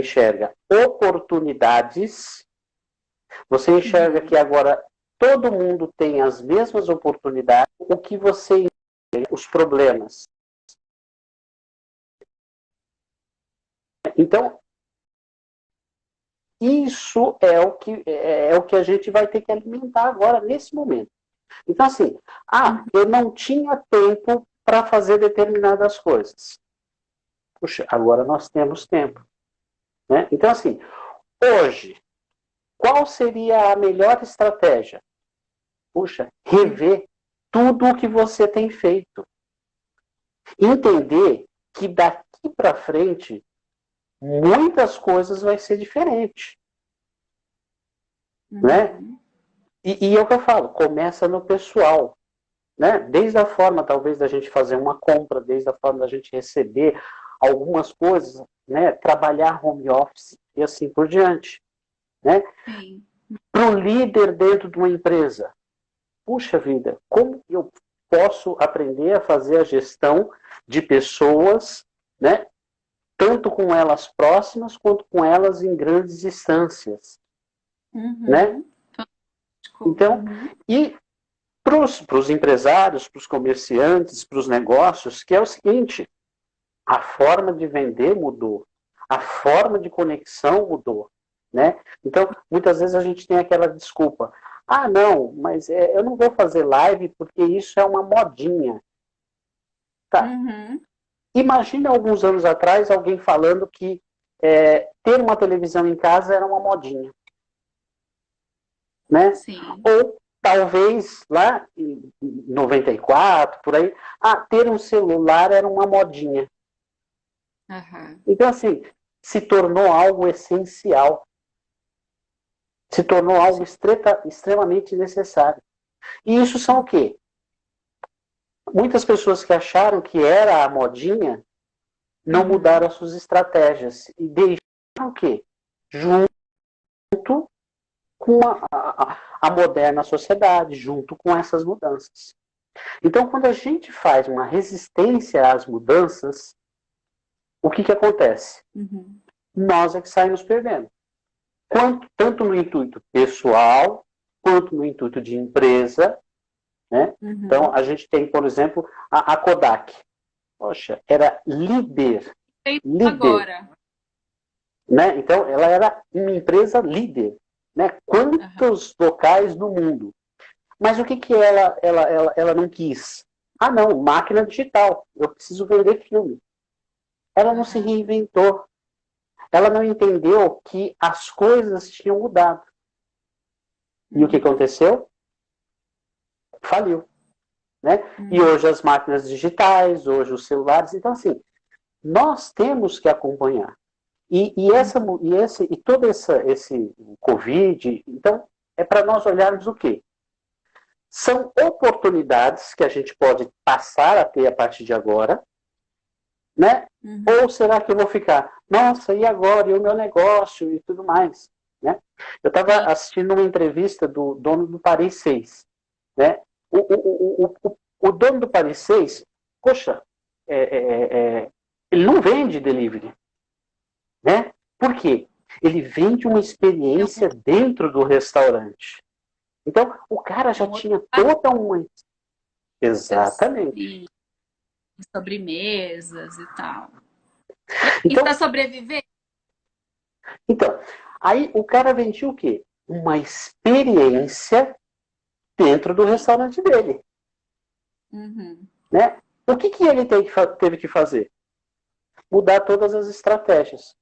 enxerga oportunidades, você enxerga que agora todo mundo tem as mesmas oportunidades, o que você enxerga, os problemas. Então, isso é o que a gente vai ter que alimentar agora, nesse momento. Então, assim, eu não tinha tempo para fazer determinadas coisas. Puxa, agora nós temos tempo. Né? Então, assim, hoje, qual seria a melhor estratégia? Puxa, rever tudo o que você tem feito. Entender que daqui para frente, muitas coisas vai ser diferente. Né? E é o que eu falo, começa no pessoal. Né? Desde a forma, talvez, da gente fazer uma compra, desde a forma da gente receber algumas coisas, né? Trabalhar home office e assim por diante. Né? Para o líder dentro de uma empresa, puxa vida, como eu posso aprender a fazer a gestão de pessoas, né? Tanto com elas próximas, quanto com elas em grandes distâncias. Né? Então, e para os empresários, para os comerciantes, para os negócios, que é o seguinte, a forma de vender mudou, a forma de conexão mudou. Né? Então, muitas vezes a gente tem aquela desculpa, não, mas eu não vou fazer live porque isso é uma modinha. Tá. Imagina alguns anos atrás alguém falando que ter uma televisão em casa era uma modinha. Né? Sim. Ou talvez lá em 94, por aí, ter um celular era uma modinha. Então, assim, se tornou algo essencial. Se tornou algo extremamente necessário. E isso são o quê? Muitas pessoas que acharam que era a modinha não mudaram as suas estratégias. E deixaram o quê? Junto com a moderna sociedade, junto com essas mudanças. Então, quando a gente faz uma resistência às mudanças, o que acontece? Nós é que saímos perdendo. Tanto no intuito pessoal, quanto no intuito de empresa. Né? Então, a gente tem, por exemplo, a Kodak. Poxa, era líder. Agora. Né? Então, ela era uma empresa líder. Né? Quantos locais no mundo? Mas o que ela não quis? Não, máquina digital. Eu preciso vender filme. Ela não se reinventou. Ela não entendeu que as coisas tinham mudado. E o que aconteceu? Faliu. Né? E hoje as máquinas digitais, hoje os celulares. Então, assim, nós temos que acompanhar. E todo esse Covid, então, é para nós olharmos o quê? São oportunidades que a gente pode passar a ter a partir de agora, né? Ou será que eu vou ficar, nossa, e agora? E o meu negócio e tudo mais? Né? Eu estava assistindo uma entrevista do dono do Paris 6. Né? O dono do Paris 6, poxa, ele não vende delivery. Né? Por quê? Ele vende uma experiência dentro do restaurante. Então, o cara já tinha toda uma... Exatamente. Sobremesas e tal. Então, e para sobreviver? Então, aí o cara vendia o quê? Uma experiência dentro do restaurante dele. Né? O que ele teve que fazer? Mudar todas as estratégias.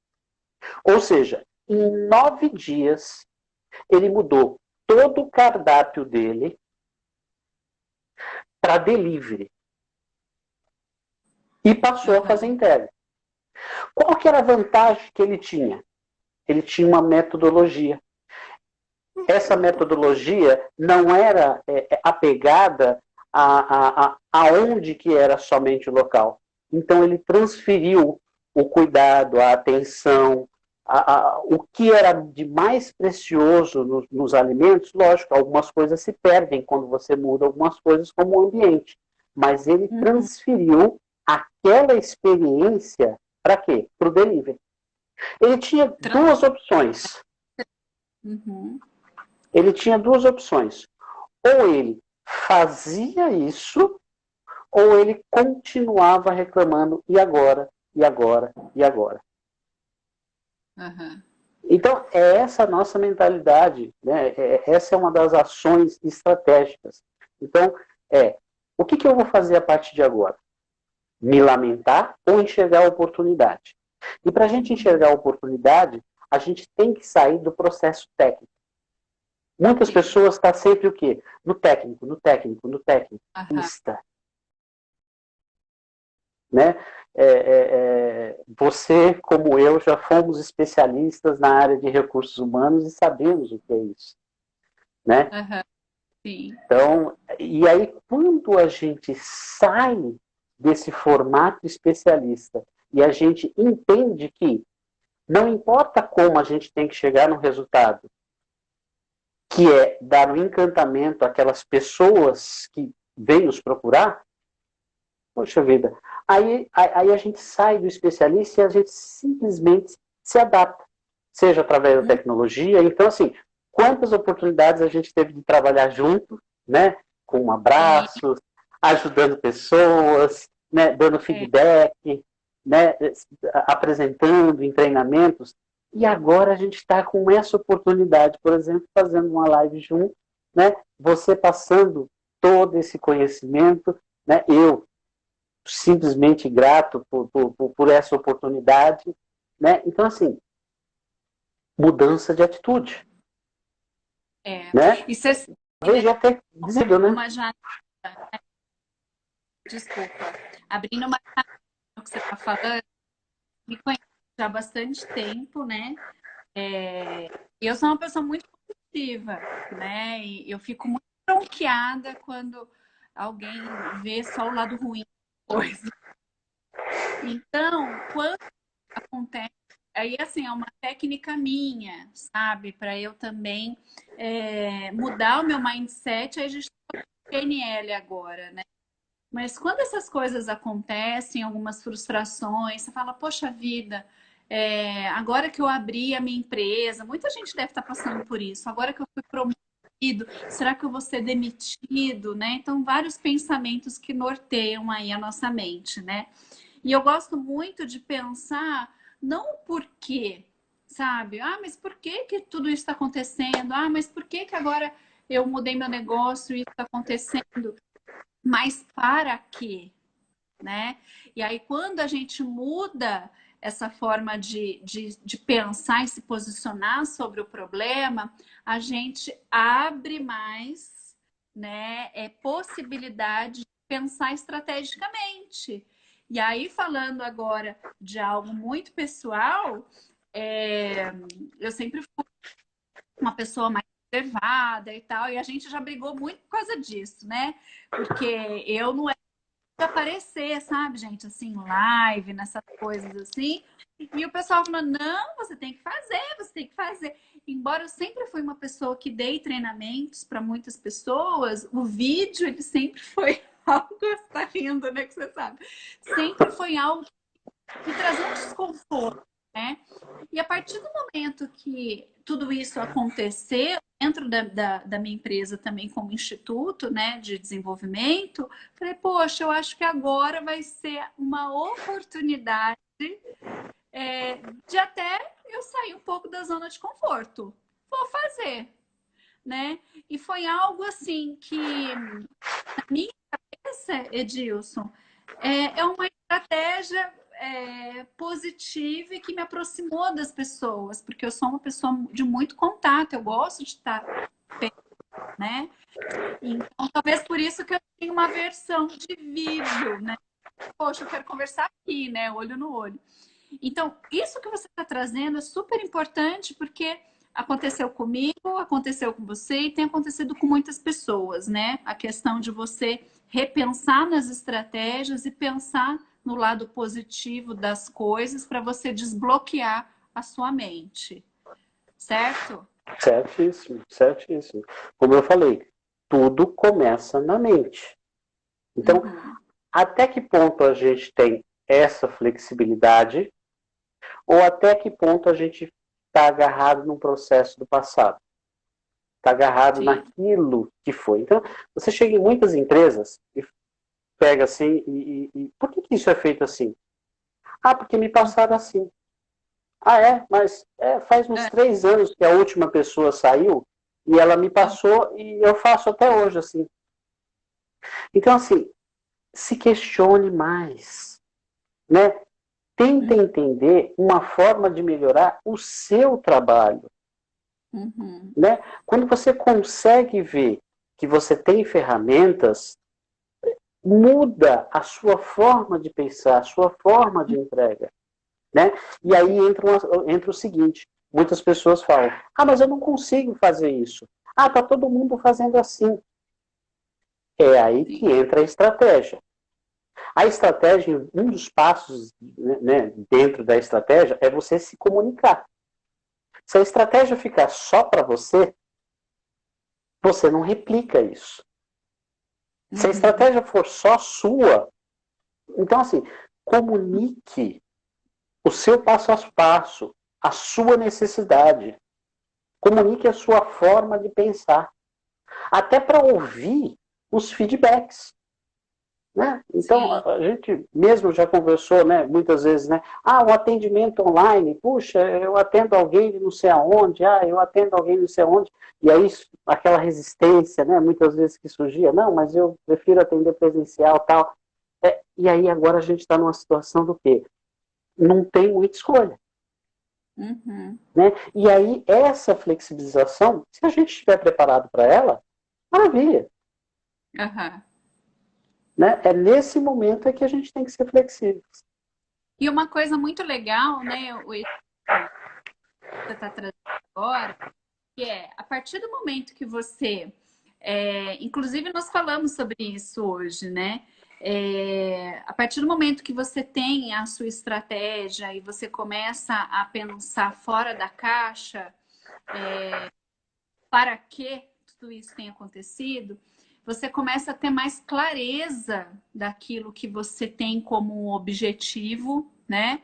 Ou seja, em 9 dias, ele mudou todo o cardápio dele para delivery. E passou a fazer entrega. Qual que era a vantagem que ele tinha? Ele tinha uma metodologia. Essa metodologia não era apegada aonde que era somente o local. Então ele transferiu o cuidado, a atenção, o que era de mais precioso nos alimentos. Lógico, algumas coisas se perdem quando você muda algumas coisas como o ambiente, mas ele transferiu aquela experiência para quê? Para o delivery. Ele tinha duas opções. Uhum. Ele tinha duas opções. Ou ele fazia isso, ou ele continuava reclamando, e agora, e agora, e agora. Uhum. Então, é essa a nossa mentalidade, né? Essa é uma das ações estratégicas. Então, o que eu vou fazer a partir de agora? Me lamentar ou enxergar a oportunidade? E para a gente enxergar a oportunidade, a gente tem que sair do processo técnico. Muitas pessoas estão sempre o quê? No técnico, no técnico, no técnico. Uhum. Né? Você, como eu, já fomos especialistas na área de recursos humanos e sabemos o que é isso. Né? Uhum. Sim. Então, e aí, quando a gente sai desse formato especialista e a gente entende que não importa como a gente tem que chegar no resultado, que é dar um encantamento àquelas pessoas que vêm nos procurar, poxa vida, aí a gente sai do especialista e a gente simplesmente se adapta, seja através da tecnologia. Então, assim, quantas oportunidades a gente teve de trabalhar junto, né? Com abraços, ajudando pessoas, né? Dando feedback, né? Apresentando em treinamentos. E agora a gente está com essa oportunidade, por exemplo, fazendo uma live junto, né? Você passando todo esse conhecimento, né? Eu simplesmente grato por essa oportunidade, né? Então, assim, mudança de atitude, né? E você Eu já ter dizido, né? uma janela, desculpa, abrindo uma janela no que você está falando, me conheço já há bastante tempo, né? Eu sou uma pessoa muito positiva, né? E eu fico muito bronqueada quando alguém vê só o lado ruim da coisa. Então, quando acontece, aí assim, é uma técnica minha, sabe? Para eu também mudar o meu mindset, aí a gente tem PNL agora, né? Mas quando essas coisas acontecem, algumas frustrações, você fala, poxa vida, agora que eu abri a minha empresa, muita gente deve estar passando por isso, agora que eu fui promovido, será que eu vou ser demitido, né? Então, vários pensamentos que norteiam aí a nossa mente, né? E eu gosto muito de pensar, não o porquê, sabe? Ah, mas por que que tudo isso está acontecendo? Ah, mas por que que agora eu mudei meu negócio e isso está acontecendo? Mas para quê? Né? E aí, quando a gente muda essa forma de pensar e se posicionar sobre o problema, a gente abre mais, né, possibilidade de pensar estrategicamente. E aí, falando agora de algo muito pessoal, eu sempre fui uma pessoa mais reservada e tal, e a gente já brigou muito por causa disso, né? Porque eu não aparecer, sabe, gente, assim, live, nessas coisas assim. E o pessoal falando, não, você tem que fazer, você tem que fazer. Embora eu sempre fui uma pessoa que dei treinamentos para muitas pessoas, o vídeo, ele sempre foi algo, você tá rindo, né, que você sabe. Sempre foi algo que trazia um desconforto, né? E a partir do momento que tudo isso aconteceu, dentro da minha empresa também como instituto, né, de desenvolvimento, falei, poxa, eu acho que agora vai ser uma oportunidade de até eu sair um pouco da zona de conforto. Vou fazer, né? E foi algo assim que, na minha cabeça, Edilson, é uma estratégia positiva e que me aproximou das pessoas, porque eu sou uma pessoa de muito contato, eu gosto de estar perto, né? Então, talvez por isso que eu tenho uma versão de vídeo, né? Poxa, eu quero conversar aqui, né? Olho no olho. Então, isso que você está trazendo é super importante porque aconteceu comigo, aconteceu com você e tem acontecido com muitas pessoas, né? A questão de você repensar nas estratégias e pensar no lado positivo das coisas para você desbloquear a sua mente, certo? Certíssimo, certíssimo. Como eu falei, tudo começa na mente. Então, até que ponto a gente tem essa flexibilidade Ou até que ponto a gente está agarrado num processo do passado? Está agarrado Sim. naquilo que foi. Então, você chega em muitas empresas e pega assim, por que isso é feito assim? Ah, porque me passaram assim. Ah, mas faz uns É, 3 anos que a última pessoa saiu e ela me é, passou e eu faço até hoje assim. Então, assim, se questione mais, né? Tente entender uma forma de melhorar o seu trabalho, uhum, né? Quando você consegue ver que você tem ferramentas, muda a sua forma de pensar, a sua forma de entrega, né? E aí entra o seguinte, muitas pessoas falam, mas eu não consigo fazer isso. Tá todo mundo fazendo assim. É aí sim. que entra a estratégia. A estratégia, um dos passos, né, dentro da estratégia é você se comunicar. Se a estratégia ficar só para você, você não replica isso. Se a Uhum, estratégia for só sua, então assim, comunique o seu passo a passo, a sua necessidade. Comunique a sua forma de pensar. Até para ouvir os feedbacks. Né? Então, sim. a gente mesmo já conversou, né, muitas vezes, né? O atendimento online, puxa, eu atendo alguém de não sei aonde, eu atendo alguém de não sei aonde, e aí aquela resistência, né, muitas vezes que surgia, não, mas eu prefiro atender presencial tal. E aí agora a gente está numa situação do quê? Não tem muita escolha. Uhum, Né? E aí essa flexibilização, se a gente estiver preparado para ela, maravilha. aham. Né? É nesse momento é que a gente tem que ser flexível. E uma coisa muito legal, né, o que você está trazendo agora, que é a partir do momento que você, inclusive nós falamos sobre isso hoje, né? A partir do momento que você tem a sua estratégia e você começa a pensar fora da caixa, para que tudo isso tem acontecido, você começa a ter mais clareza daquilo que você tem como objetivo, né?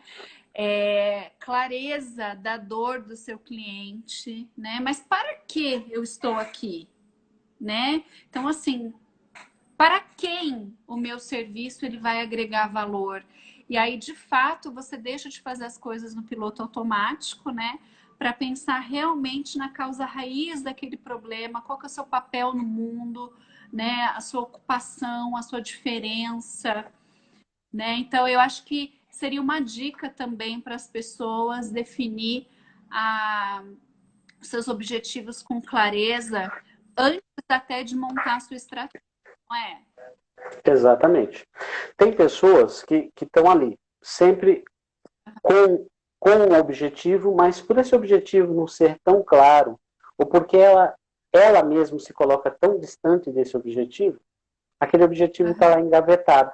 Clareza da dor do seu cliente, né? Mas para que eu estou aqui, né? Então, assim, para quem o meu serviço ele vai agregar valor? E aí, de fato, você deixa de fazer as coisas no piloto automático, né? Para pensar realmente na causa raiz daquele problema, qual que é o seu papel no mundo, né? A sua ocupação, a sua diferença, né? Então, eu acho que seria uma dica também para as pessoas definir os seus objetivos com clareza antes até de montar a sua estratégia, não é? Exatamente. Tem pessoas que estão ali, sempre com um objetivo, mas por esse objetivo não ser tão claro, ou porque ela mesma se coloca tão distante desse objetivo, aquele objetivo está Aham. lá engavetado.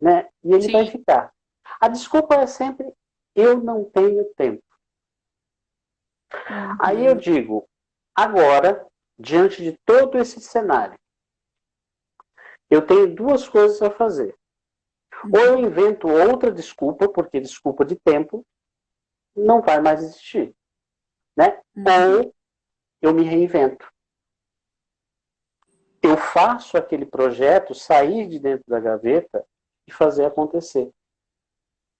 Né? E ele vai Sim. ficar. A desculpa é sempre, eu não tenho tempo. Aí eu Uhum. digo, agora, diante de todo esse cenário, eu tenho duas coisas a fazer. Ou eu Uhum. invento outra desculpa, porque desculpa de tempo não vai mais existir. Né? Uhum. Ou eu me reinvento. Eu faço aquele projeto sair de dentro da gaveta e fazer acontecer.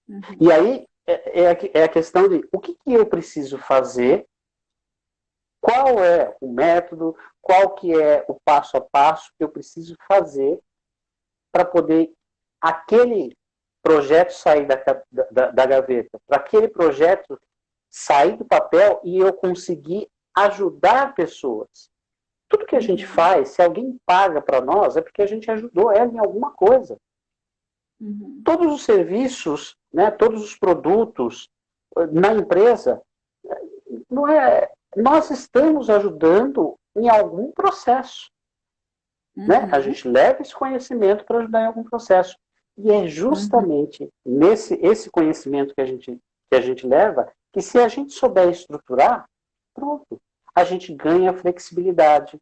Uhum. E aí é a questão de o que eu preciso fazer, qual é o método, qual que é o passo a passo que eu preciso fazer para poder aquele projeto sair da gaveta, para aquele projeto sair do papel e eu conseguir ajudar pessoas. Tudo que a gente Uhum. faz, se alguém paga para nós, é porque a gente ajudou ela em alguma coisa. Uhum. Todos os serviços, né, todos os produtos na empresa, não é, nós estamos ajudando em algum processo. Né? A Uhum. gente leva esse conhecimento para ajudar em algum processo. E é Uhum. justamente nesse esse conhecimento que a gente leva que, se a gente souber estruturar, pronto, a gente ganha flexibilidade.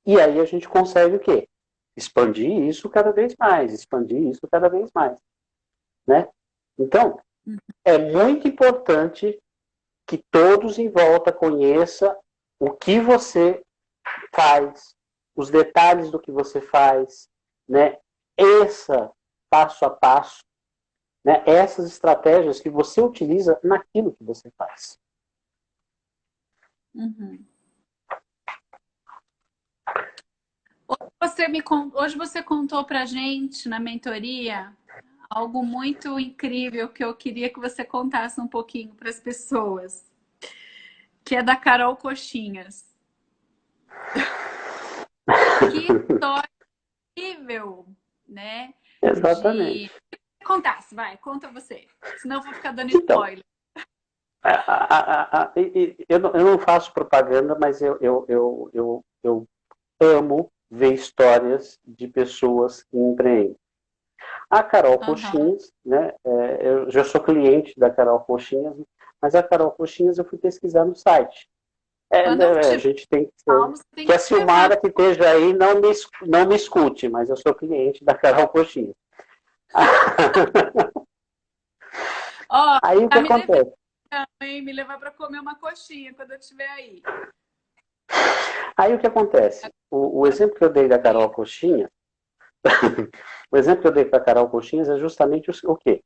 E aí a gente consegue o quê? Expandir isso cada vez mais, expandir isso cada vez mais. Né? Então, É muito importante que todos em volta conheçam o que você faz, os detalhes do que você faz, né? Essa passo a passo, né? Essas estratégias que você utiliza naquilo que você faz. Uhum. Hoje você contou pra gente na mentoria algo muito incrível que eu queria que você contasse um pouquinho para as pessoas, que é da Carol Coxinhas. Que história incrível, né? De Exatamente. contasse, vai, conta você. Senão eu vou ficar dando Então, spoiler. eu não faço propaganda, mas eu amo ver histórias de pessoas que empreendem. A Carol Aham. Coxinhas, né? Eu já sou cliente da Carol Coxinhas, mas a Carol Coxinhas eu fui pesquisar no site. Quando eu A tiver gente tem que ser. calmo, você tem Que a que me levar. Silmara que esteja aí não me escute, mas eu sou cliente da Carol Coxinhas. Ó, Aí o que tá me devendo, acontece? hein? Me levar para comer uma coxinha quando eu estiver aí. Aí o que acontece? O exemplo que eu dei da Carol Coxinha, o exemplo que eu dei para a Carol Coxinhas é justamente o quê?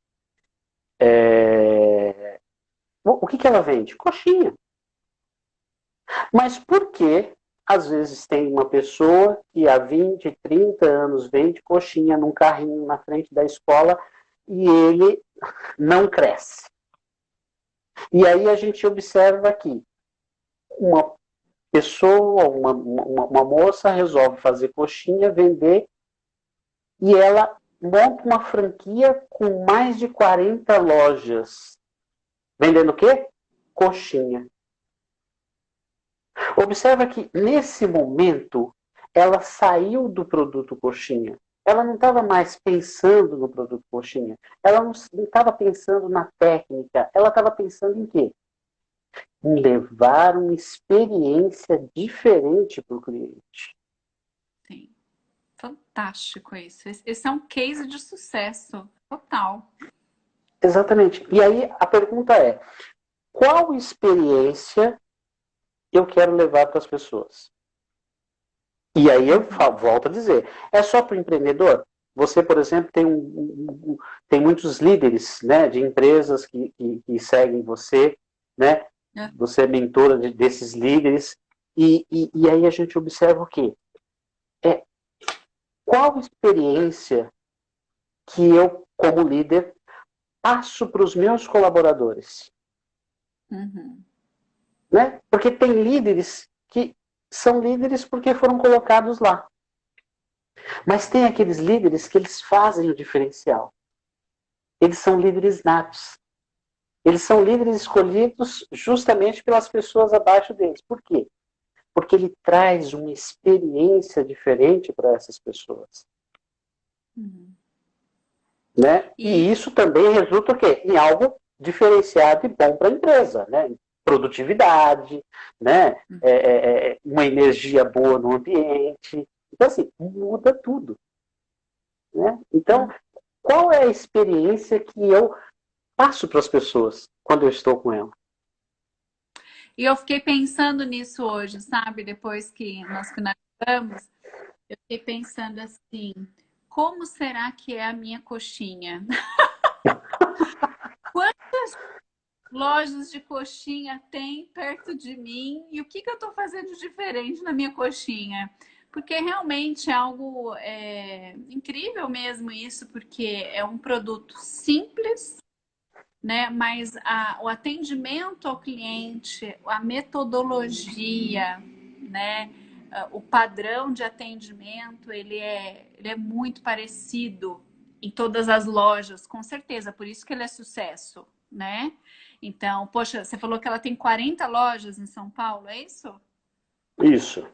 O que ela vende? Coxinha. Mas por que, às vezes, tem uma pessoa que há 20, 30 anos vende coxinha num carrinho na frente da escola e ele não cresce? E aí a gente observa que uma pessoa, uma moça resolve fazer coxinha, vender, e ela monta uma franquia com mais de 40 lojas. Vendendo o quê? Coxinha. Observa que, nesse momento, ela saiu do produto coxinha. Ela não estava mais pensando no produto coxinha. Ela não estava pensando na técnica. Ela estava pensando em quê? Em levar uma experiência diferente para o cliente. Sim, fantástico isso. Esse é um case de sucesso total. Exatamente. E aí a pergunta é: qual experiência eu quero levar para as pessoas? E aí eu Uhum. volto a dizer, é só para o empreendedor? Você, por exemplo, tem muitos líderes, né, de empresas que seguem você, né? É. Você é mentora desses líderes. E aí a gente observa o quê? É, qual experiência que eu, como líder, passo para os meus colaboradores? Uhum. Né? Porque tem líderes que são líderes porque foram colocados lá. Mas tem aqueles líderes que eles fazem o diferencial. Eles são líderes natos. Eles são líderes escolhidos justamente pelas pessoas abaixo deles. Por quê? Porque ele traz uma experiência diferente para essas pessoas. Uhum. Né? E E isso também resulta o quê? Em algo diferenciado e bom para a empresa. Né? Produtividade, né? Uma energia boa no ambiente. Então, assim, muda tudo. Né? Então, qual é a experiência que eu passo para as pessoas quando eu estou com ela? E eu fiquei pensando nisso hoje, sabe? Depois que nós finalizamos, eu fiquei pensando assim, como será que é a minha coxinha? Quantas lojas de coxinha tem perto de mim? E o que eu estou fazendo de diferente na minha coxinha? Porque realmente é algo incrível mesmo isso, porque é um produto simples, né? Mas o atendimento ao cliente, a metodologia, né? O padrão de atendimento, ele é muito parecido em todas as lojas, com certeza. Por isso que ele é sucesso, né? Então, poxa, você falou que ela tem 40 lojas em São Paulo, é isso? Isso.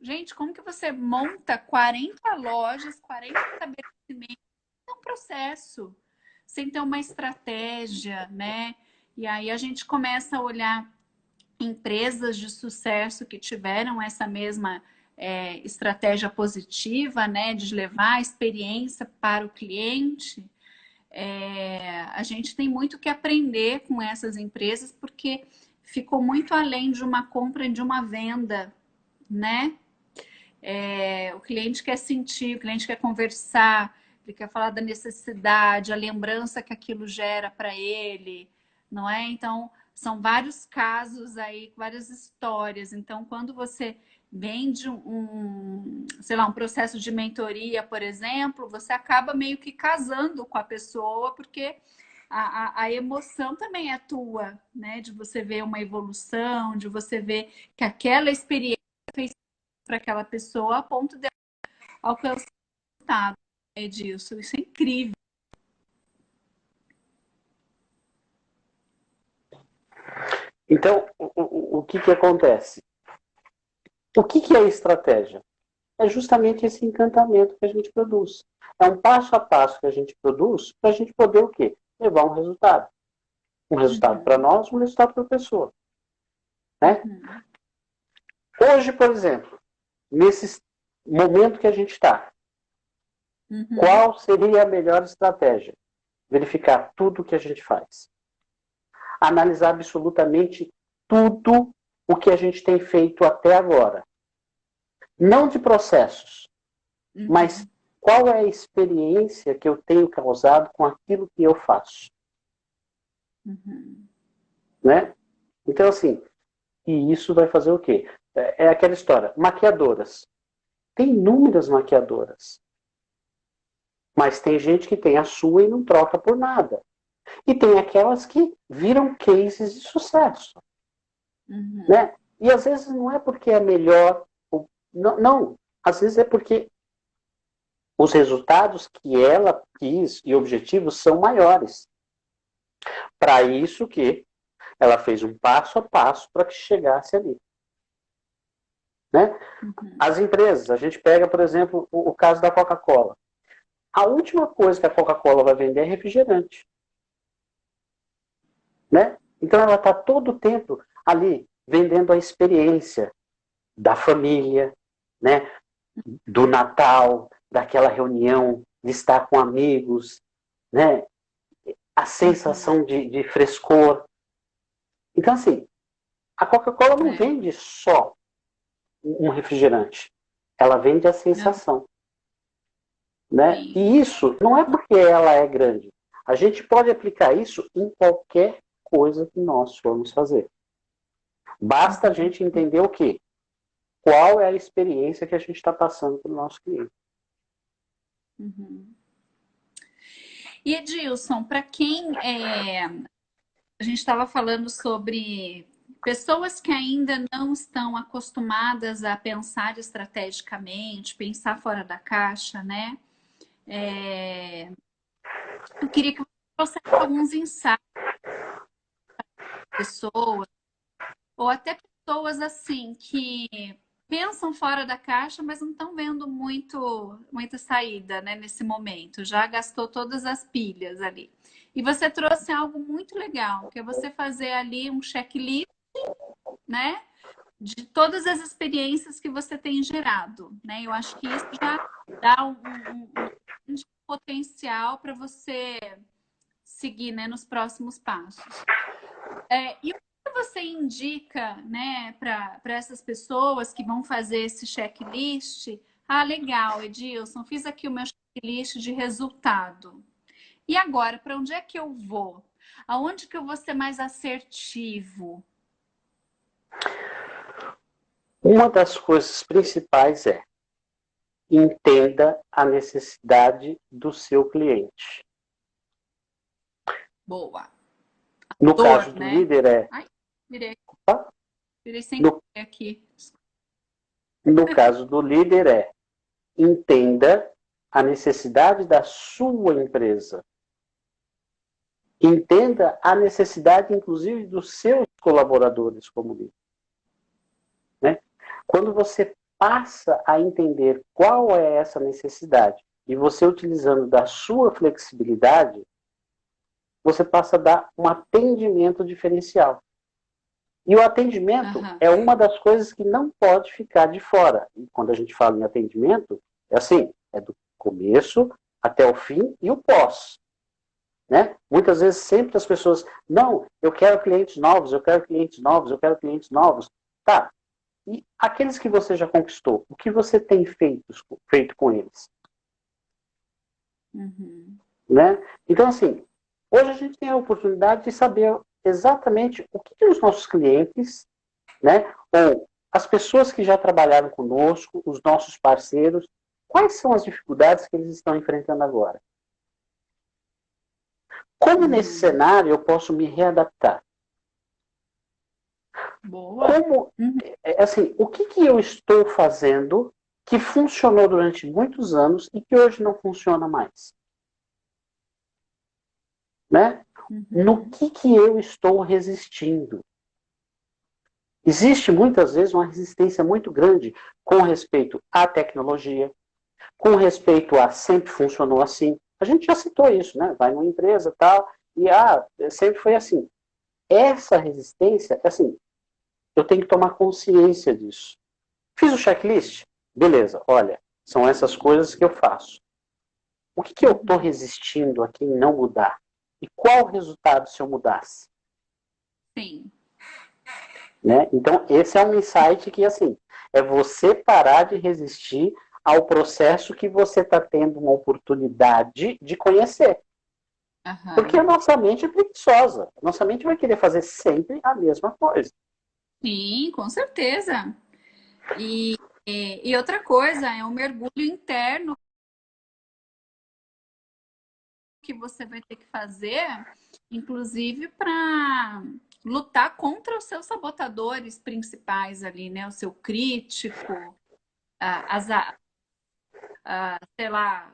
Gente, como que você monta 40 lojas, 40 estabelecimentos? É um processo, sem ter uma estratégia, né? E aí a gente começa a olhar empresas de sucesso que tiveram essa mesma estratégia positiva, né? De levar a experiência para o cliente. A gente tem muito que aprender com essas empresas, porque ficou muito além de uma compra e de uma venda, né? O cliente quer sentir, o cliente quer conversar, ele quer falar da necessidade, a lembrança que aquilo gera para ele, não é? Então, são vários casos aí, várias histórias. Então, quando você vende sei lá, um processo de mentoria, por exemplo, você acaba meio que casando com a pessoa, porque a emoção também é tua, né? De você ver uma evolução, de você ver que aquela experiência fez para aquela pessoa a ponto de alcançar o resultado, né, disso. Isso é incrível. Então, o que que acontece? O que que é estratégia? É justamente esse encantamento que a gente produz. É um passo a passo que a gente produz para a gente poder o quê? Levar um resultado. Um resultado para nós, um resultado para a pessoa. Né? Hoje, por exemplo, nesse momento que a gente está, qual seria a melhor estratégia? Verificar tudo o que a gente faz. Analisar absolutamente tudo o que a gente tem feito até agora. Não de processos, mas qual é a experiência que eu tenho causado com aquilo que eu faço. Né? Então, assim, e isso vai fazer o quê? É aquela história. Maquiadoras. Tem inúmeras maquiadoras. Mas tem gente que tem a sua e não troca por nada. E tem aquelas que viram cases de sucesso. Né? E às vezes não é porque é melhor. Não, não. Às vezes é porque os resultados que ela quis e objetivos são maiores. Para isso que ela fez um passo a passo para que chegasse ali. Né? As empresas, a gente pega, por exemplo, o caso da Coca-Cola. A última coisa que a Coca-Cola vai vender é refrigerante. Né? Então ela está todo o tempo ali vendendo a experiência da família, né? Do Natal, daquela reunião, de estar com amigos, né? A sensação de frescor. Então, assim, a Coca-Cola não vende só um refrigerante. Ela vende a sensação. Né? E isso não é porque ela é grande. A gente pode aplicar isso em qualquer coisa que nós formos fazer. Basta a gente entender o quê? Qual é a experiência que a gente está passando para o nosso cliente. E Edilson, para quem a gente estava falando sobre pessoas que ainda não estão acostumadas a pensar estrategicamente, pensar fora da caixa, né? Eu queria que você trouxesse alguns insights para pessoas, ou até pessoas assim que pensam fora da caixa, mas não estão vendo muita saída, né, nesse momento. Já gastou todas as pilhas ali. E você trouxe algo muito legal, que é você fazer ali um checklist, né, de todas as experiências que você tem gerado, né? Eu acho que isso já dá um grande potencial para você seguir, né, nos próximos passos. E o que você indica, né, para essas pessoas que vão fazer esse checklist? Ah, legal, Edilson, fiz aqui o meu checklist de resultado. E agora, para onde é que eu vou? Aonde que eu vou ser mais assertivo? Uma das coisas principais é entenda a necessidade do seu cliente. Boa. No caso do líder é... Ai, virei. Opa. Virei sem aqui. No caso do líder é entenda a necessidade da sua empresa. Entenda a necessidade, inclusive, dos seus colaboradores como líder. Né? Quando você passa a entender qual é essa necessidade e você utilizando da sua flexibilidade, você passa a dar um atendimento diferencial. E o atendimento é uma das coisas que não pode ficar de fora. E quando a gente fala em atendimento, é assim, é do começo até o fim e o pós. né? Muitas vezes sempre as pessoas, não, eu quero clientes novos, eu quero clientes novos, eu quero clientes novos. Tá, e aqueles que você já conquistou, o que você tem feito com eles? Uhum. Né? Então, assim, hoje a gente tem a oportunidade de saber exatamente o que os nossos clientes, né, ou as pessoas que já trabalharam conosco, os nossos parceiros, quais são as dificuldades que eles estão enfrentando agora. Como nesse cenário eu posso me readaptar? Boa. Como, assim, o que eu estou fazendo que funcionou durante muitos anos e que hoje não funciona mais? Né? No que eu estou resistindo? Existe muitas vezes uma resistência muito grande com respeito à tecnologia, com respeito a sempre funcionou assim. A gente já citou isso, né? Vai numa empresa tal, e sempre foi assim. Essa resistência, assim, eu tenho que tomar consciência disso. Fiz o checklist? Beleza, olha, são essas coisas que eu faço. O que eu estou resistindo aqui em não mudar? E qual o resultado se eu mudasse? Sim. Né? Então, esse é um insight que, assim, é você parar de resistir ao processo que você está tendo uma oportunidade de conhecer. Uhum. Porque a nossa mente é preguiçosa. A nossa mente vai querer fazer sempre a mesma coisa. Sim, com certeza. E outra coisa, é um mergulho interno que você vai ter que fazer, inclusive para lutar contra os seus sabotadores principais ali, né? O seu crítico, as, sei lá,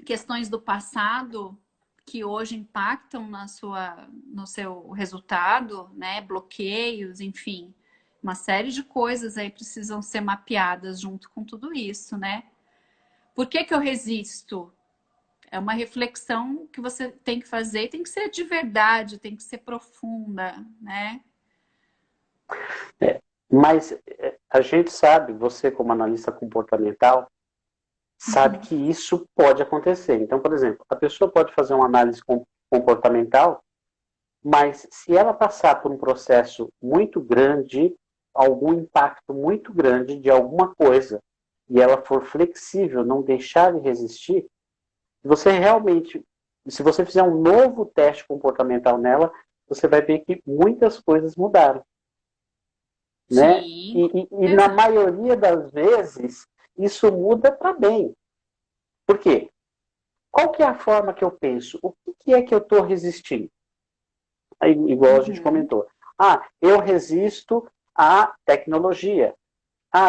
questões do passado que hoje impactam no seu resultado, né? Bloqueios, enfim. Uma série de coisas aí precisam ser mapeadas junto com tudo isso, né? Por que eu resisto? É uma reflexão que você tem que fazer e tem que ser de verdade, tem que ser profunda, né? Mas a gente sabe, você como analista comportamental, sabe que isso pode acontecer. Então, por exemplo, a pessoa pode fazer uma análise comportamental, mas se ela passar por um processo muito grande, algum impacto muito grande de alguma coisa, e ela for flexível, não deixar de resistir, você realmente, se você fizer um novo teste comportamental nela, você vai ver que muitas coisas mudaram. Né? Sim, E na maioria das vezes, isso muda para bem. Por quê? Qual que é a forma que eu penso? O que é que eu estou resistindo? Aí, igual a gente comentou. Eu resisto à tecnologia.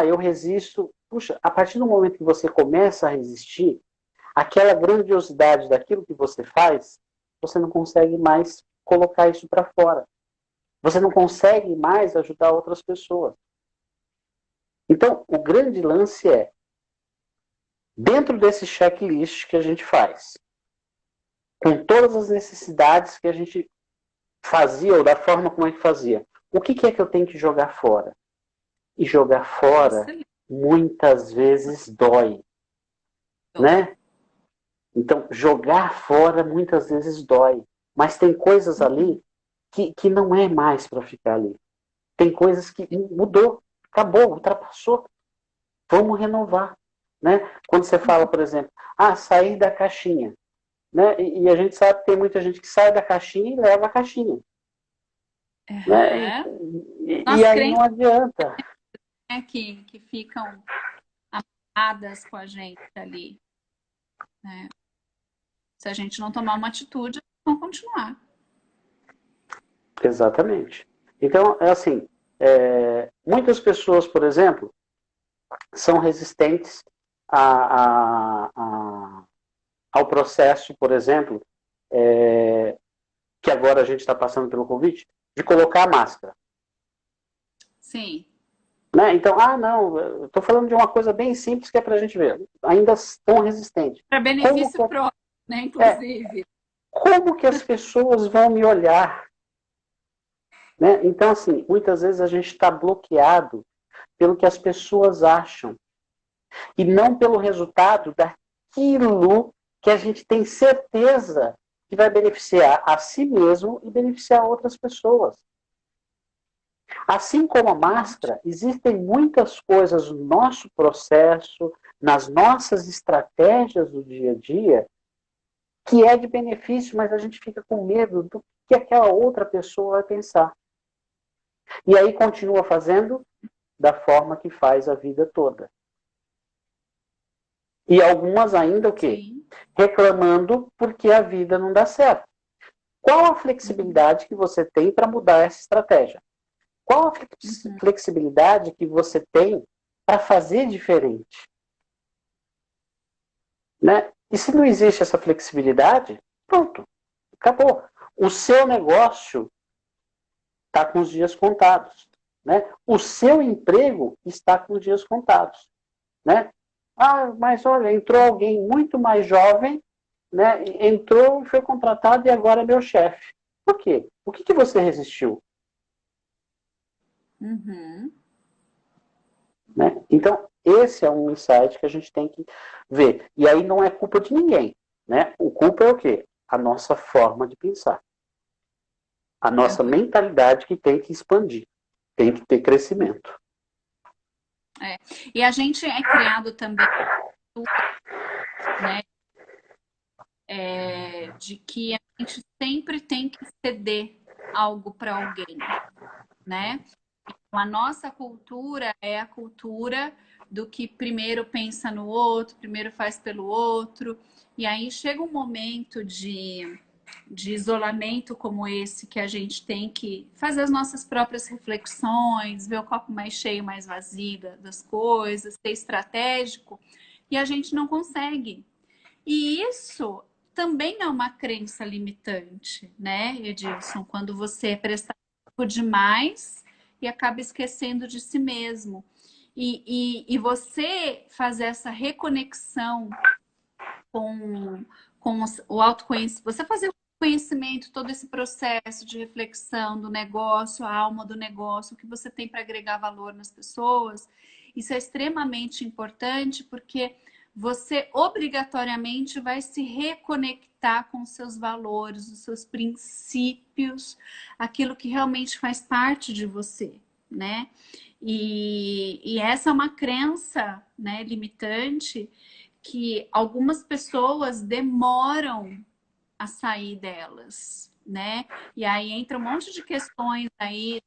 Eu resisto... Puxa, a partir do momento que você começa a resistir, aquela grandiosidade daquilo que você faz, você não consegue mais colocar isso para fora. Você não consegue mais ajudar outras pessoas. Então, o grande lance é, dentro desse checklist que a gente faz, com todas as necessidades que a gente fazia, ou da forma como a gente fazia, o que é que eu tenho que jogar fora? E jogar fora, muitas vezes, dói. Né? Então, jogar fora, muitas vezes, dói. Mas tem coisas ali que não é mais para ficar ali. Tem coisas que mudou, acabou, ultrapassou. Vamos renovar. Né? Quando você fala, por exemplo, sair da caixinha. Né? E a gente sabe que tem muita gente que sai da caixinha e leva a caixinha. Né? E aí não adianta. Que ficam amarradas com a gente ali. Né? Se a gente não tomar uma atitude, vão continuar. Exatamente. Então, é assim, muitas pessoas, por exemplo, são resistentes ao processo, por exemplo, que agora a gente está passando pelo Covid, de colocar a máscara. Sim. Né? Então, não, eu estou falando de uma coisa bem simples que é para a gente ver. Ainda estão resistentes. Para benefício próprio, né, inclusive. Como que as pessoas vão me olhar? Né? Então, assim, muitas vezes a gente está bloqueado pelo que as pessoas acham e não pelo resultado daquilo que a gente tem certeza que vai beneficiar a si mesmo e beneficiar outras pessoas. Assim como a máscara, existem muitas coisas no nosso processo, nas nossas estratégias do dia a dia, que é de benefício, mas a gente fica com medo do que aquela outra pessoa vai pensar. E aí continua fazendo da forma que faz a vida toda. E algumas ainda o quê? Sim. Reclamando porque a vida não dá certo. Qual a flexibilidade que você tem para mudar essa estratégia? Qual a flexibilidade que você tem para fazer diferente? Né? E se não existe essa flexibilidade, pronto, acabou. O seu negócio está com os dias contados. Né? O seu emprego está com os dias contados. Né? Ah, mas olha, entrou alguém muito mais jovem, né? Entrou, foi contratado e agora é meu chefe. Por quê? O que você resistiu? Uhum. Né? Então, esse é um insight que a gente tem que ver. E aí não é culpa de ninguém. Né? O culpa é o quê? A nossa forma de pensar. A nossa mentalidade que tem que expandir. Tem que ter crescimento. É. E a gente é criado também, né, de que a gente sempre tem que ceder algo para alguém, né? A nossa cultura é a cultura do que primeiro pensa no outro, primeiro faz pelo outro, e aí chega um momento de isolamento como esse, que a gente tem que fazer as nossas próprias reflexões, ver o copo mais cheio, mais vazio das coisas, ser estratégico, e a gente não consegue. E isso também é uma crença limitante, né, Edilson? Quando você presta demais e acaba esquecendo de si mesmo. E você fazer essa reconexão com o autoconhecimento, você fazer o conhecimento, todo esse processo de reflexão do negócio, a alma do negócio, o que você tem para agregar valor nas pessoas, isso é extremamente importante porque você obrigatoriamente vai se reconectar com os seus valores, os seus princípios, aquilo que realmente faz parte de você, né? E essa é uma crença, né, limitante que algumas pessoas demoram a sair delas, né? E aí entra um monte de questões aí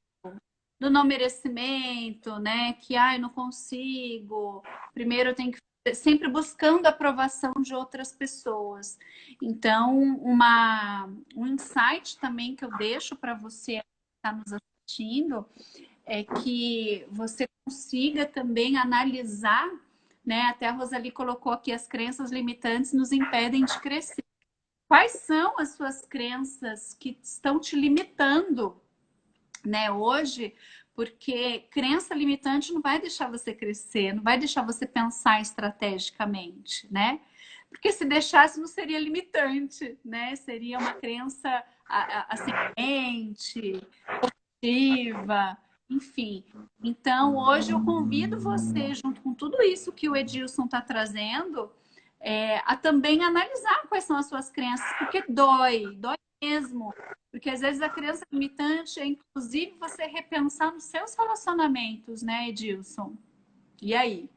do não merecimento, né? Que eu não consigo. Primeiro eu tenho que sempre buscando a aprovação de outras pessoas. Então, um insight também que eu deixo para você que está nos assistindo é que você consiga também analisar, né? Até a Rosali colocou aqui, as crenças limitantes nos impedem de crescer. Quais são as suas crenças que estão te limitando, né, hoje? Porque crença limitante não vai deixar você crescer, não vai deixar você pensar estrategicamente, né? Porque se deixasse não seria limitante, né? Seria uma crença ascendente, positiva, enfim. Então, hoje eu convido você, junto com tudo isso que o Edilson está trazendo, a também analisar quais são as suas crenças, porque dói mesmo. Porque às vezes a crença limitante é, inclusive, você repensar nos seus relacionamentos, né, Edilson? E aí?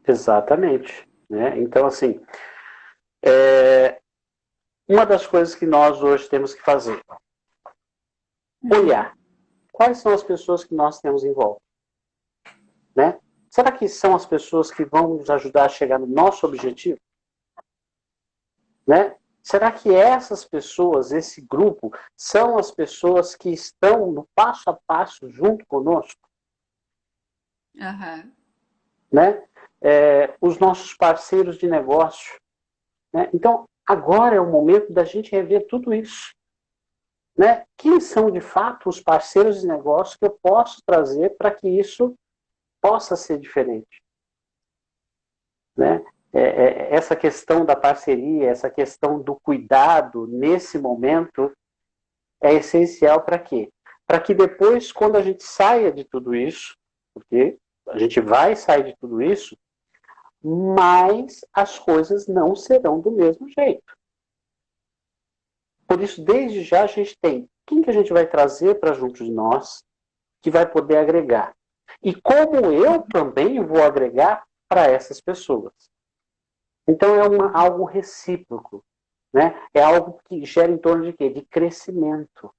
Exatamente. Né? Então, assim, uma das coisas que nós hoje temos que fazer, olhar quais são as pessoas que nós temos em volta. Né? Será que são as pessoas que vão nos ajudar a chegar no nosso objetivo? Né? Será que essas pessoas, esse grupo, são as pessoas que estão no passo a passo junto conosco? Uhum. Né? Os nossos parceiros de negócio. Né? Então, agora é o momento da gente rever tudo isso. Né? Quem são, de fato, os parceiros de negócio que eu posso trazer para que isso possa ser diferente? Né? Essa questão da parceria, essa questão do cuidado nesse momento é essencial para quê? Para que depois, quando a gente saia de tudo isso, porque a gente vai sair de tudo isso, mas as coisas não serão do mesmo jeito. Por isso, desde já, a gente tem quem que a gente vai trazer para junto de nós, que vai poder agregar. E como eu também vou agregar para essas pessoas. Então, é algo recíproco. Né? É algo que gera em torno de quê? De crescimento.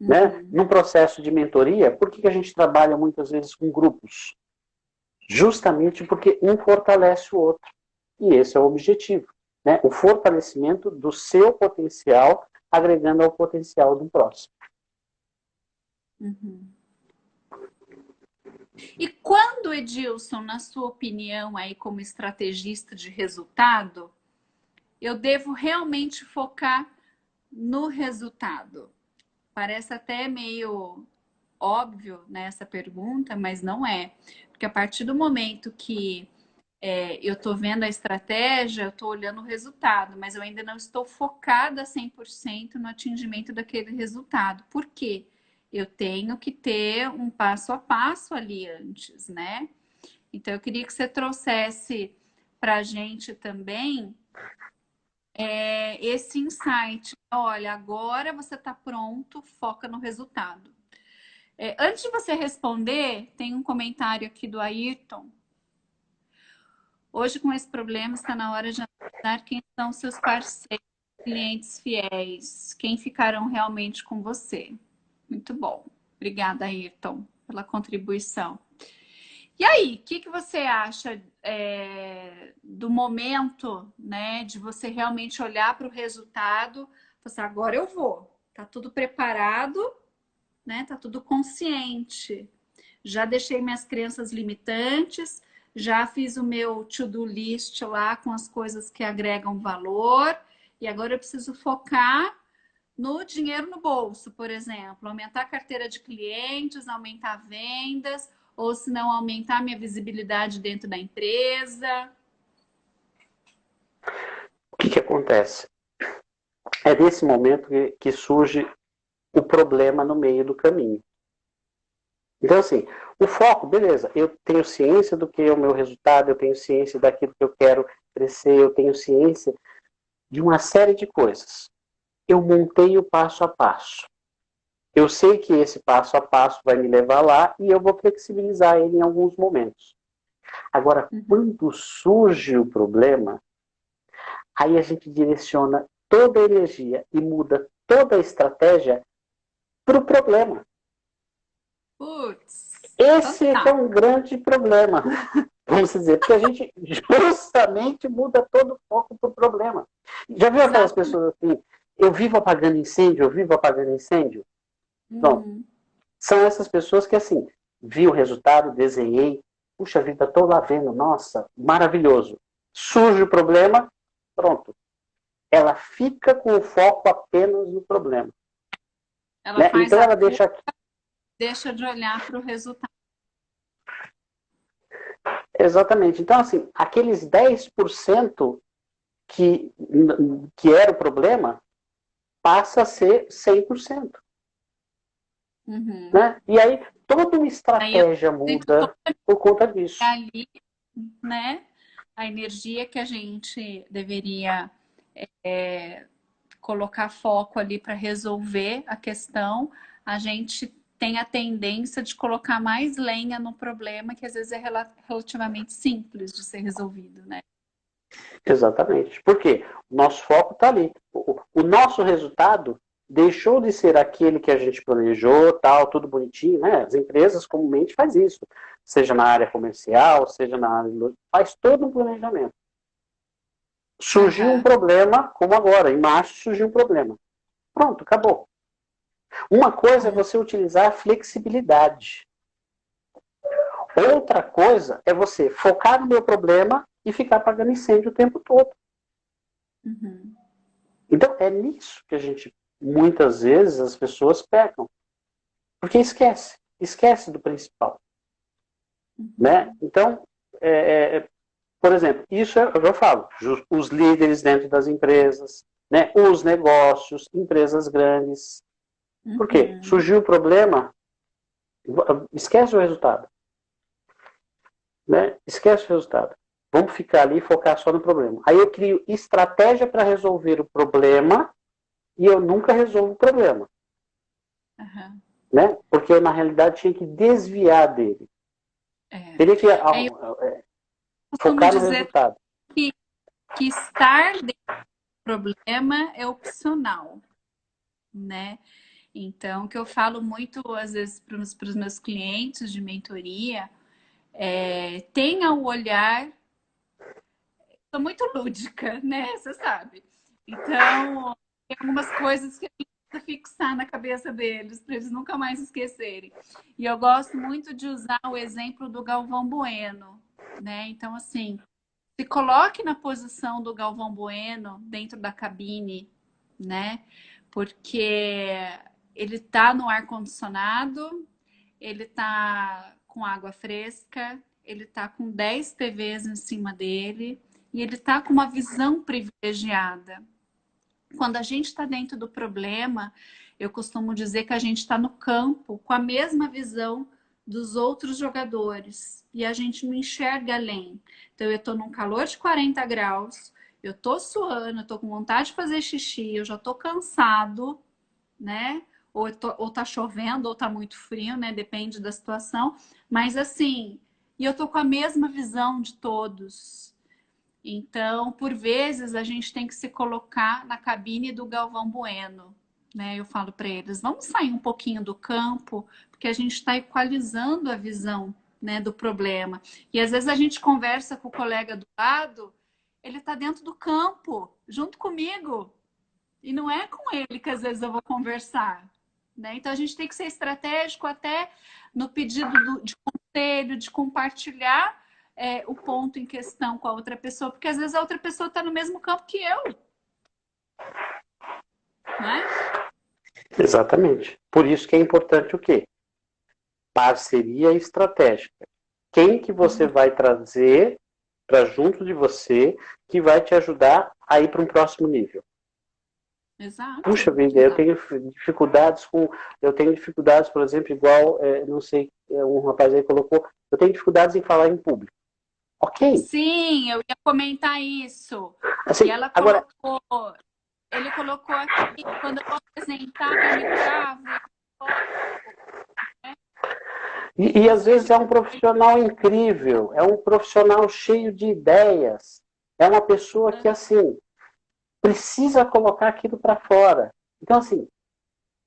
Né? Num processo de mentoria, por que a gente trabalha muitas vezes com grupos? Justamente porque um fortalece o outro. E esse é o objetivo. Né? O fortalecimento do seu potencial, agregando ao potencial do próximo. Uhum. E quando, Edilson, na sua opinião, aí como estrategista de resultado, eu devo realmente focar no resultado? Parece até meio óbvio nessa pergunta, mas não é. Porque a partir do momento que eu estou vendo a estratégia, eu estou olhando o resultado, mas eu ainda não estou focada 100% no atingimento daquele resultado. Por quê? Eu tenho que ter um passo a passo ali antes, né? Então, eu queria que você trouxesse para a gente também esse insight. Olha, agora você está pronto, foca no resultado. Antes de você responder, tem um comentário aqui do Ayrton. Hoje, com esse problema, está na hora de analisar quem são seus parceiros, clientes fiéis, quem ficarão realmente com você. Muito bom. Obrigada, Ayrton, pela contribuição. E aí, o que você acha do momento, né, de você realmente olhar para o resultado? Você, agora eu vou. Tá tudo preparado, né? Tá tudo consciente. Já deixei minhas crenças limitantes, já fiz o meu to-do list lá com as coisas que agregam valor, e agora eu preciso focar no dinheiro no bolso, por exemplo, aumentar a carteira de clientes, aumentar vendas, ou se não, aumentar minha visibilidade dentro da empresa. O que acontece? É nesse momento que surge o problema no meio do caminho. Então, assim, o foco, beleza, eu tenho ciência do que é o meu resultado, eu tenho ciência daquilo que eu quero crescer, eu tenho ciência de uma série de coisas. Eu montei o passo a passo. Eu sei que esse passo a passo vai me levar lá e eu vou flexibilizar ele em alguns momentos. Agora, quando surge o problema, aí a gente direciona toda a energia e muda toda a estratégia para o problema. Putz, Esse é um grande problema, vamos dizer, porque a gente justamente muda todo o foco para o problema. Já viu aquelas pessoas assim, eu vivo apagando incêndio, eu vivo apagando incêndio? Bom, são essas pessoas que assim, vi o resultado, desenhei, puxa vida, estou lá vendo, nossa, maravilhoso. Surge o problema, pronto. Ela fica com o foco apenas no problema. Ela faz então ela deixa de olhar para o resultado. Exatamente. Então, assim, aqueles 10% que era o problema, passa a ser 100%. Né? E aí, toda uma estratégia muda por conta disso. Ali, né, a energia que a gente deveria colocar foco ali para resolver a questão, a gente tem a tendência de colocar mais lenha no problema, que às vezes é relativamente simples de ser resolvido, né? Exatamente. Por quê? O nosso foco está ali. O nosso resultado deixou de ser aquele que a gente planejou, tal, tudo bonitinho, né? As empresas comumente fazem isso. Seja na área comercial, seja na área... Faz todo um planejamento. Surgiu um problema, como agora, em março surgiu um problema. Pronto, acabou. Uma coisa é você utilizar a flexibilidade. Outra coisa é você focar no meu problema e ficar apagando incêndio o tempo todo. Então, é nisso que a gente, muitas vezes, as pessoas pecam. Porque esquece do principal. Né? Então, por exemplo, isso eu falo, os líderes dentro das empresas, né? Os negócios, empresas grandes. Por quê? Surgiu o problema, esquece o resultado. Né? Esquece o resultado. Vamos ficar ali e focar só no problema. Aí eu crio estratégia para resolver o problema e eu nunca resolvo o problema. Aham. Né? Porque eu, na realidade, tinha que desviar dele. É. Teria que Eu costumo focar no dizer resultado. que estar dentro do problema é opcional, né? Então, o que eu falo muito, às vezes, para os meus clientes de mentoria, tenha o olhar. Sou muito lúdica, né? Você sabe. Então, tem algumas coisas que a gente precisa fixar na cabeça deles, para eles nunca mais esquecerem. E eu gosto muito de usar o exemplo do Galvão Bueno, né? Então, assim, se coloque na posição do Galvão Bueno dentro da cabine, né? Porque ele tá no ar-condicionado, ele tá com água fresca, ele tá com 10 TVs em cima dele e ele tá com uma visão privilegiada. Quando a gente está dentro do problema, eu costumo dizer que a gente está no campo com a mesma visão dos outros jogadores e a gente não enxerga além. Então, eu estou num calor de 40 graus, eu estou suando, eu estou com vontade de fazer xixi, eu já estou cansado, né? Ou tá chovendo, ou tá muito frio, né? Depende da situação. Mas assim, e eu tô com a mesma visão de todos. Então, por vezes, a gente tem que se colocar na cabine do Galvão Bueno, né? Eu falo para eles, vamos sair um pouquinho do campo, porque a gente está equalizando a visão, né, do problema. E às vezes a gente conversa com o colega do lado, ele está dentro do campo, junto comigo, e não é com ele que às vezes eu vou conversar, né? Então a gente tem que ser estratégico até no pedido de conselho, de compartilhar o ponto em questão com a outra pessoa, porque às vezes a outra pessoa está no mesmo campo que eu, né? Exatamente. Por isso que é importante o quê? Parceria estratégica. Quem que você vai trazer para junto de você que vai te ajudar a ir para um próximo nível? Exato. Puxa vida, Exato. eu tenho dificuldades, por exemplo, igual, não sei, um rapaz aí colocou, eu tenho dificuldades em falar em público. Ok. Sim, eu ia comentar isso. E Assim, ela agora, colocou, ele colocou aqui, quando eu vou apresentar, eu me travo, né? e Ou às vezes seja, é um profissional incrível, é um profissional cheio de ideias, é uma pessoa que, assim, precisa colocar aquilo para fora. Então, assim,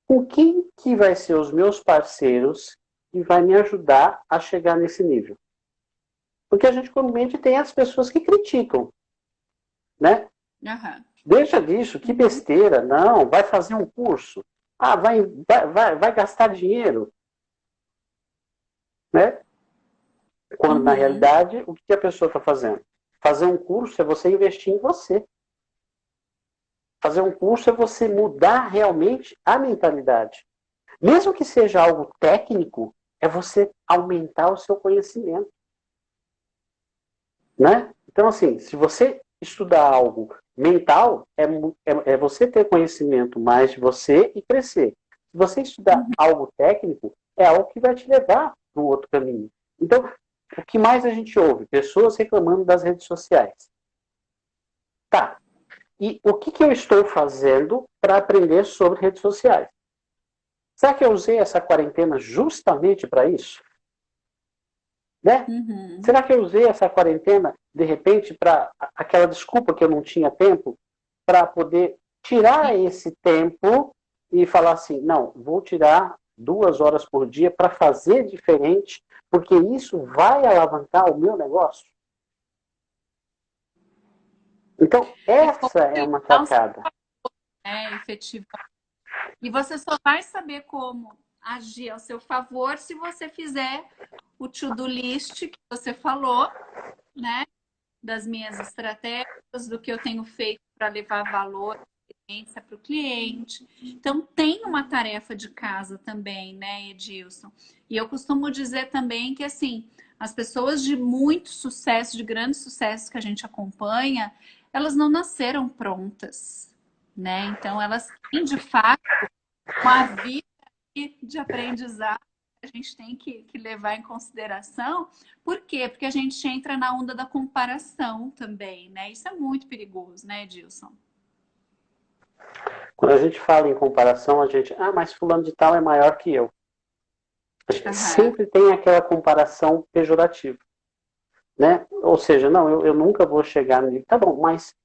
com quem que vai ser os meus parceiros que vai me ajudar a chegar nesse nível? Porque a gente comumente tem as pessoas que criticam, né? uhum. Deixa disso, que besteira, não, vai fazer um curso. Ah, vai gastar dinheiro, né? Quando, na Uhum. realidade, o que a pessoa está fazendo? Fazer um curso é você investir em você. Fazer um curso é você mudar realmente a mentalidade. Mesmo que seja algo técnico, é você aumentar o seu conhecimento, né? Então, assim, se você estudar algo mental, é você ter conhecimento mais de você e crescer. Se você estudar Uhum. algo técnico, é algo que vai te levar para um outro caminho. Então, o que mais a gente ouve? Pessoas reclamando das redes sociais. Tá. E o que eu estou fazendo para aprender sobre redes sociais? Será que eu usei essa quarentena justamente para isso? Né? Uhum. Será que eu usei essa quarentena, de repente, para aquela desculpa que eu não tinha tempo, para poder tirar esse tempo e falar assim, não, vou tirar 2 horas por dia para fazer diferente, porque isso vai alavancar o meu negócio? Então, É essa é uma conscientizar o seu, sacada. efetivo. E você só vai saber como agir ao seu favor se você fizer o to-do list que você falou, né? Das minhas estratégias, do que eu tenho feito para levar valor para o cliente. Então, tem uma tarefa de casa também, né, Edilson? E eu costumo dizer também que, assim, as pessoas de muito sucesso, de grande sucesso que a gente acompanha, elas não nasceram prontas, né? Então, elas têm, de fato, uma vida de aprendizado a gente tem que levar em consideração. Por quê? Porque a gente entra na onda da comparação também, né? Isso é muito perigoso, né, Edilson? Quando a gente fala em comparação, a gente, mas fulano de tal é maior que eu. A gente Aham. sempre tem aquela comparação pejorativa, né? Ou seja, não, eu nunca vou chegar no nível. Tá bom, mas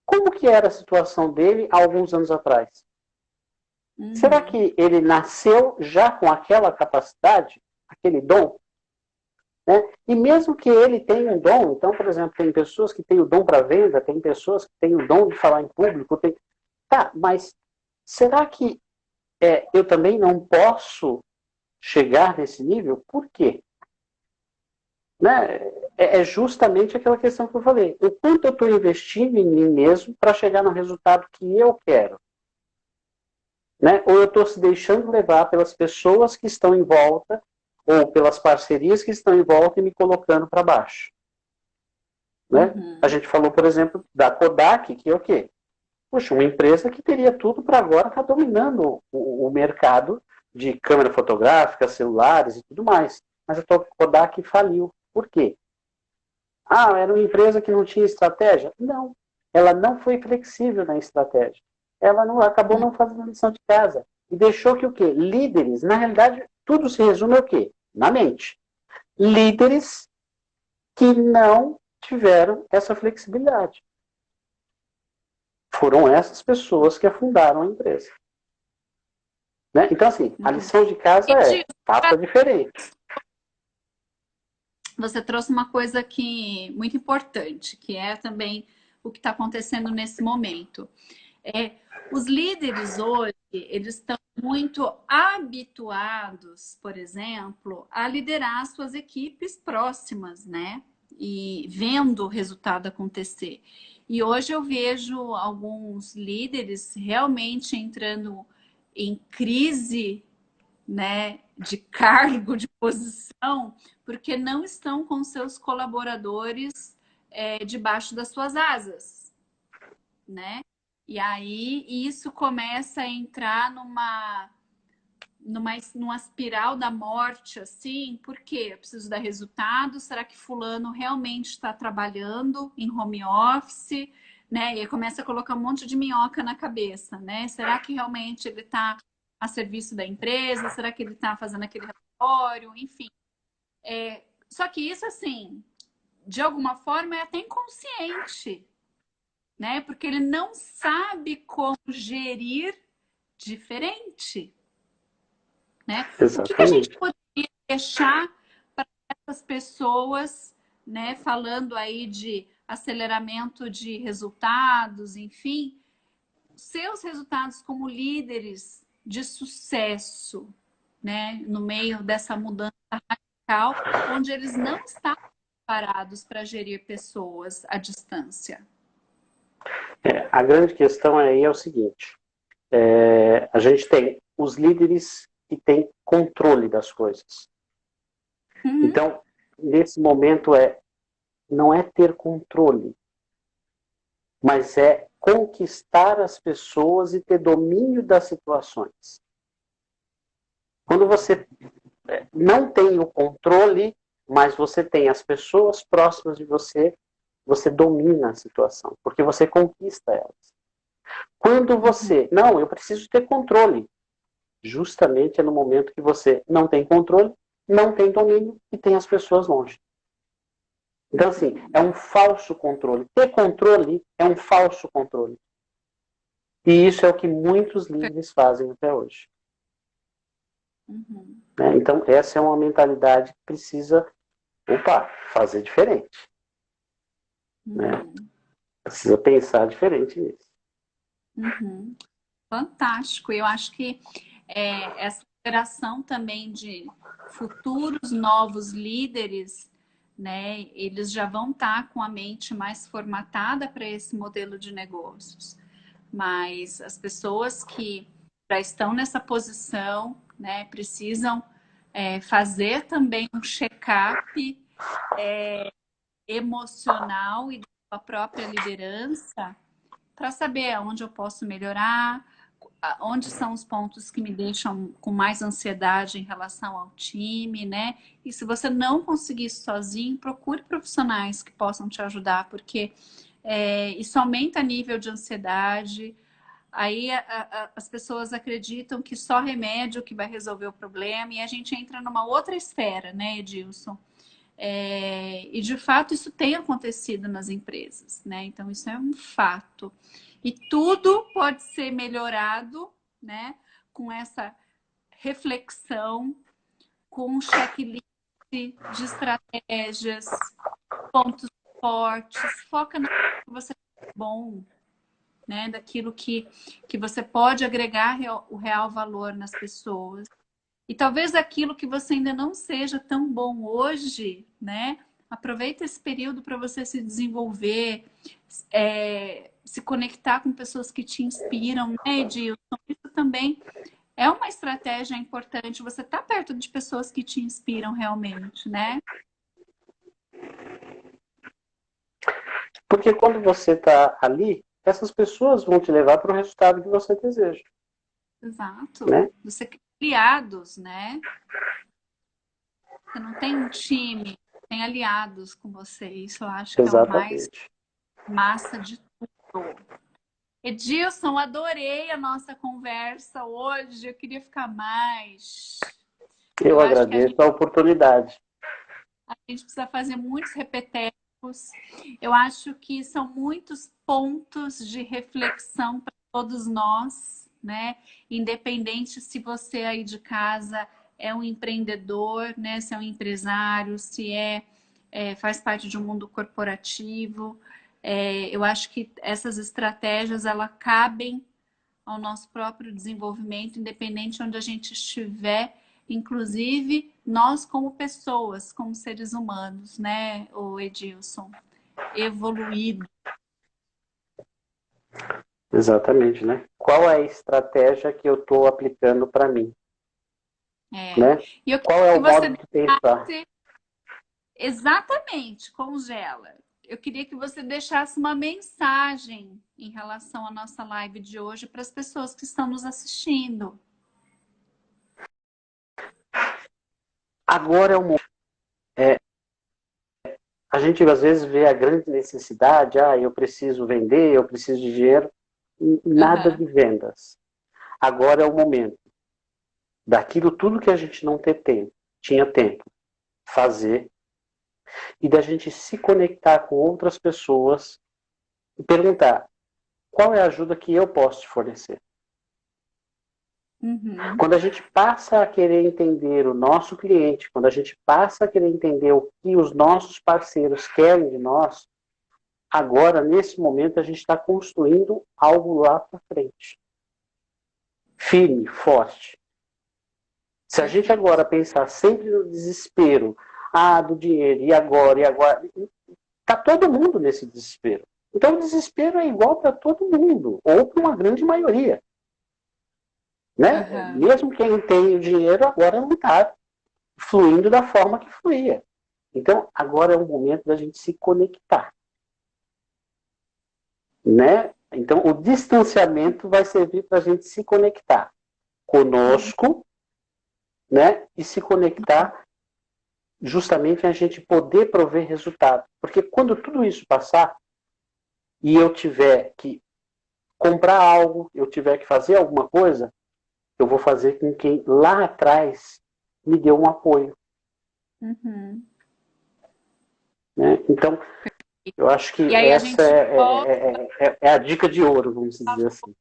como que era a situação dele há alguns anos atrás? Será Uhum. que ele nasceu já com aquela capacidade, aquele dom? Né? E mesmo que ele tenha um dom, então, por exemplo, tem pessoas que têm o dom para venda, tem pessoas que têm o dom de falar em público, tá, mas será que eu também não posso chegar nesse nível? Por quê? Né? É justamente aquela questão que eu falei. O quanto eu estou investindo em mim mesmo para chegar no resultado que eu quero? Né? Ou eu estou se deixando levar pelas pessoas que estão em volta, ou pelas parcerias que estão em volta e me colocando para baixo? Né? A Uhum. gente falou, por exemplo, da Kodak, que é o quê? Poxa, uma empresa que teria tudo para agora estar dominando o mercado de câmera fotográfica, celulares e tudo mais. Mas a Kodak faliu. Por quê? Era uma empresa que não tinha estratégia? Não. Ela não foi flexível na estratégia. Ela não acabou não fazendo a lição de casa. E deixou que o quê? Líderes, na realidade, tudo se resume ao quê? Na mente. Líderes que não tiveram essa flexibilidade. Foram essas pessoas que afundaram a empresa. Né? Então, assim, a Uhum. lição de casa Edilson, faça diferente. você trouxe uma coisa que muito importante, que é também o que está acontecendo nesse momento. Os líderes hoje, eles estão muito habituados, por exemplo, a liderar suas equipes próximas, né? E vendo o resultado acontecer. E hoje eu vejo alguns líderes realmente entrando em crise, né, de cargo, de posição, porque não estão com seus colaboradores debaixo das suas asas, né? E aí isso começa a entrar numa espiral da morte, assim, por quê? Eu preciso dar resultado, será que fulano realmente está trabalhando em home office? Né? E aí começa a colocar um monte de minhoca na cabeça, né? Será que realmente ele está a serviço da empresa? Será que ele está fazendo aquele relatório? Enfim. Só que isso, assim, de alguma forma é até inconsciente, né? Porque ele não sabe como gerir diferente, né? O que a gente Exatamente. poderia deixar para essas pessoas, né? Falando aí de aceleramento de resultados, enfim, seus resultados como líderes de sucesso, né? No meio dessa mudança radical, onde eles não estavam preparados para gerir pessoas à distância. A grande questão aí é o seguinte: a gente tem os líderes que têm controle das coisas. Uhum, Então, nesse momento não é ter controle, mas é conquistar as pessoas e ter domínio das situações. Quando você não tem o controle, mas você tem as pessoas próximas de você, você domina a situação, porque você conquista elas. Quando uhum, você, não, eu preciso ter controle, justamente é no momento que você não tem controle, não tem domínio e tem as pessoas longe. Então, assim, é um falso controle. Ter controle é um falso controle. E isso é o que muitos líderes fazem até hoje. uhum, Né? Então, essa é uma mentalidade que precisa, fazer diferente. Né? uhum, Precisa pensar diferente nisso. uhum. Fantástico. Eu acho que essa geração também de futuros novos líderes, né, eles já vão estar com a mente mais formatada para esse modelo de negócios. Mas as pessoas que já estão nessa posição, né, precisam fazer também um check-up emocional e da sua própria liderança para saber onde eu posso melhorar, onde são os pontos que me deixam com mais ansiedade em relação ao time, né? E se você não conseguir isso sozinho, procure profissionais que possam te ajudar, porque isso aumenta nível de ansiedade. Aí as pessoas acreditam que só remédio que vai resolver o problema e a gente entra numa outra esfera, né, Edilson? E de fato isso tem acontecido nas empresas, né? Então isso é um fato. E tudo pode ser melhorado, né, com essa reflexão, com um checklist de estratégias, pontos fortes, foca no que você é bom, né, daquilo que você pode agregar o real valor nas pessoas. E talvez aquilo que você ainda não seja tão bom hoje, né? Aproveita esse período para você se desenvolver, se conectar com pessoas que te inspiram, né, Edilson? Isso também é uma estratégia importante. Você está perto de pessoas que te inspiram realmente, né? Porque quando você está ali, essas pessoas vão te levar para o resultado que você deseja. Exato. Né? Você cria aliados, né? Você não tem um time, tem aliados com você. Isso eu acho que é o mais Exatamente. massa de tudo. Edilson, adorei a nossa conversa hoje. Eu queria ficar mais. Eu Eu acho que agradeço a oportunidade. a gente precisa fazer muitos repetecos. Eu acho que são muitos pontos de reflexão para todos nós, né? Independente se você aí de casa é um empreendedor, né? Se é um empresário, se faz parte de um mundo corporativo. Eu acho que essas estratégias elas cabem ao nosso próprio desenvolvimento, independente de onde a gente estiver, inclusive nós como pessoas, como seres humanos, né, o Edilson, evoluído. Exatamente, né? Qual é a estratégia que eu estou aplicando para mim? Né? E eu Qual queria é que o você modo de pensar? deixasse exatamente, congela. Eu queria que você deixasse uma mensagem em relação à nossa live de hoje para as pessoas que estão nos assistindo. Agora é o momento. A gente às vezes vê a grande necessidade, eu preciso vender, eu preciso de dinheiro. Nada Uhum. de vendas. Agora é o momento daquilo tudo que a gente não tinha tempo, fazer, e da gente se conectar com outras pessoas e perguntar qual é a ajuda que eu posso te fornecer. Uhum. Quando a gente passa a querer entender o nosso cliente, quando a gente passa a querer entender o que os nossos parceiros querem de nós, agora, nesse momento, a gente está construindo algo lá para frente. Firme, forte. Se a gente agora pensar sempre no desespero, do dinheiro, e agora, está todo mundo nesse desespero. Então o desespero é igual para todo mundo, ou para uma grande maioria. Né? Uhum. Mesmo quem tem o dinheiro agora não está fluindo da forma que fluía. Então agora é o momento da gente se conectar. Né? Então o distanciamento vai servir para a gente se conectar conosco, né? E se conectar justamente a gente poder prover resultado. Porque quando tudo isso passar e eu tiver que comprar algo, eu tiver que fazer alguma coisa, eu vou fazer com quem lá atrás me deu um apoio. Uhum. Né? Então, eu acho que E aí a essa gente volta, é a dica de ouro, vamos dizer assim.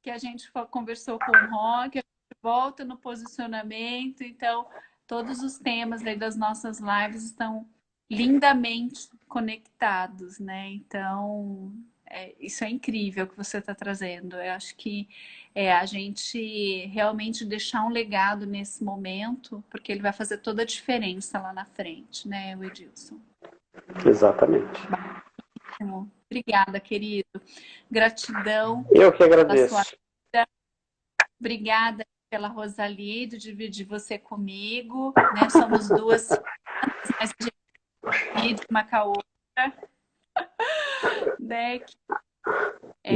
que a gente conversou com o Rock, a gente volta no posicionamento, então todos os temas aí das nossas lives estão lindamente conectados, né? Então, isso é incrível que você está trazendo. Eu acho que a gente realmente deixar um legado nesse momento, porque ele vai fazer toda a diferença lá na frente, né, Edilson? Exatamente. Obrigada, querido. Gratidão Eu que pela sua agradeço. vida. Obrigada pela Rosalie, de dividir você comigo, né? Somos duas, mas a gente divide uma com a outra, né?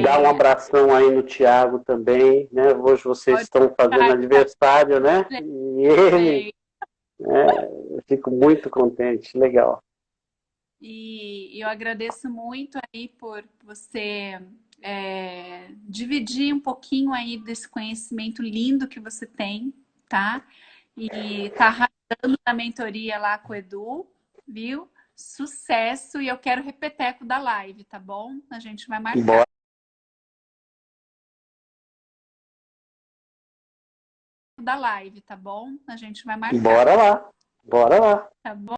Dá um abração aí no Thiago também, né? Hoje vocês Pode estão fazendo ficar, aniversário, né? E ele, bem. eu fico muito contente, legal. E eu agradeço muito aí por você dividir um pouquinho aí desse conhecimento lindo que você tem, tá? E tá arrasando na mentoria lá com o Edu, viu? Sucesso! E eu quero repeteco da live, tá bom? A gente vai marcar. Bora, Da live, tá bom? A gente vai marcar, bora lá, bora lá. tá bom?